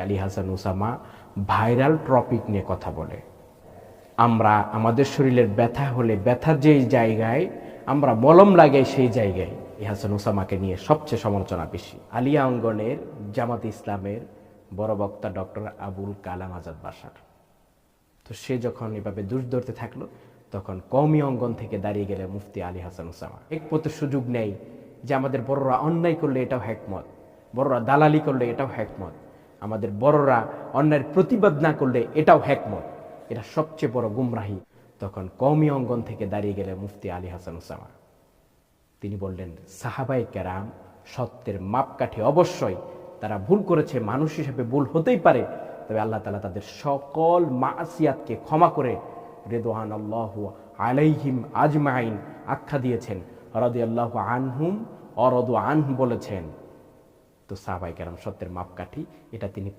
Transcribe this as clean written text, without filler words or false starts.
Ali Hasan Osama viral topic নিয়ে কথা বলে। আমরা আমাদের শরীরের ব্যথা হলে ব্যথার যেই জায়গায় আমরা মলম লাগাই সেই জায়গায় এই হাসান ওসামাকে নিয়ে সবচেয়ে সমালোচনা বেশি। আলিয়া অঙ্গনের জামাত ইসলামের বড় বক্তা ডক্টর আবুল কালাম আজাদ বাসার, তো সে যখন এভাবে দোষ ধরতে থাকলো তখন কওমি অঙ্গন থেকে দাঁড়িয়ে গেলে মুফতি আলী হাসান ওসামা এক পথে সুযোগ নেই যে আমাদের বড়রা অন্যায় করলে এটাও হ্যাকমত, বড়রা দালালি করলে এটাও হ্যাকমত, আমাদের বড়রা অন্যায়ের প্রতিবাদ না করলে এটাও হ্যাকমত, এটা সবচেয়ে বড় গুমরাহি। তখন কওমি অঙ্গন থেকে দাঁড়িয়ে গেলে মুফতি আলী হাসান ওসামা তিনি বললেন, সাহাবায়ে কেরাম সত্যের মাপকাঠি, অবশ্যই তারা ভুল করেছে, মানুষ হিসেবে ভুল হতেই পারে, তবে আল্লাহ তাআলা তাদের সকল মাসিয়াতকে ক্ষমা করে রিদওয়ানাল্লাহু আলাইহিম আজমাইন আখ্যা দিয়েছেন, রাদিয়াল্লাহু আনহুম ওয়া রাদু আনহু বলেছেন। তো সাহাবায়ে কেরাম সত্যের মাপকাঠি, এটা তিনি